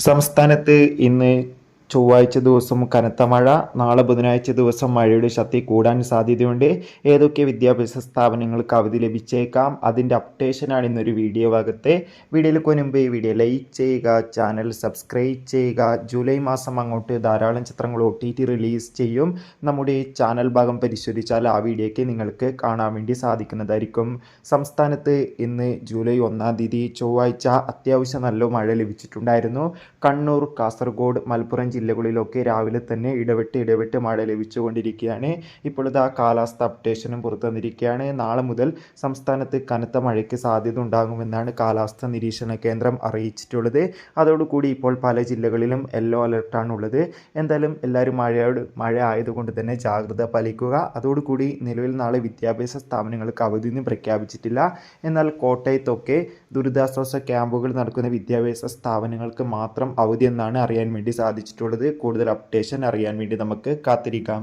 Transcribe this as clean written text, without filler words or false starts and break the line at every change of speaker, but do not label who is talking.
സംസ്ഥാനത്ത് ഇന്ന് ചൊവ്വാഴ്ച ദിവസം കനത്ത മഴ, നാളെ ബുധനാഴ്ച ദിവസം മഴയുടെ ശക്തി കൂടാൻ സാധ്യതയുണ്ട്. ഏതൊക്കെ വിദ്യാഭ്യാസ സ്ഥാപനങ്ങൾക്ക് അവധി ലഭിച്ചേക്കാം, അതിൻ്റെ അപ്ഡേഷനാണ് ഇന്നൊരു വീഡിയോ ഭാഗത്തെ. വീഡിയോയിലേക്ക് മുൻപ് ഈ വീഡിയോ ലൈക്ക് ചെയ്യുക, ചാനൽ സബ്സ്ക്രൈബ് ചെയ്യുക. ജൂലൈ മാസം അങ്ങോട്ട് ധാരാളം ചിത്രങ്ങൾ OTT റിലീസ് ചെയ്യും. നമ്മുടെ ചാനൽ ഭാഗം പരിശോധിച്ചാൽ ആ വീഡിയോയ്ക്ക് നിങ്ങൾക്ക് കാണാൻ വേണ്ടി സാധിക്കുന്നതായിരിക്കും. സംസ്ഥാനത്ത് ഇന്ന് ജൂലൈ 1 ചൊവ്വാഴ്ച അത്യാവശ്യം നല്ല മഴ ലഭിച്ചിട്ടുണ്ടായിരുന്നു. കണ്ണൂർ, കാസർഗോഡ്, മലപ്പുറം ജില്ലകളിലൊക്കെ രാവിലെ തന്നെ ഇടവിട്ട് മഴ ലഭിച്ചുകൊണ്ടിരിക്കുകയാണ്. ഇപ്പോൾ ഇതാ കാലാവസ്ഥ അപ്ഡേഷനും പുറത്തു വന്നിരിക്കുകയാണ്. നാളെ മുതൽ സംസ്ഥാനത്ത് കനത്ത മഴയ്ക്ക് സാധ്യത ഉണ്ടാകുമെന്നാണ് കാലാവസ്ഥ നിരീക്ഷണ കേന്ദ്രം അറിയിച്ചിട്ടുള്ളത്. അതോടുകൂടി ഇപ്പോൾ പല ജില്ലകളിലും യെല്ലോ അലർട്ടാണ് ഉള്ളത്. എന്തായാലും എല്ലാവരും മഴ ആയതുകൊണ്ട് തന്നെ ജാഗ്രത പാലിക്കുക. അതോടുകൂടി നിലവിൽ നാളെ വിദ്യാഭ്യാസ സ്ഥാപനങ്ങൾക്ക് അവധിയൊന്നും പ്രഖ്യാപിച്ചിട്ടില്ല. എന്നാൽ കോട്ടയത്തൊക്കെ ദുരിതാശ്വാസ ക്യാമ്പുകൾ നടക്കുന്ന വിദ്യാഭ്യാസ സ്ഥാപനങ്ങൾക്ക് മാത്രം അവധി എന്നാണ് അറിയാൻ വേണ്ടി സാധിച്ചിട്ടുള്ളത്. കൂടുതൽ അപ്ഡേഷൻ അറിയാൻ വേണ്ടി നമുക്ക് കാത്തിരിക്കാം.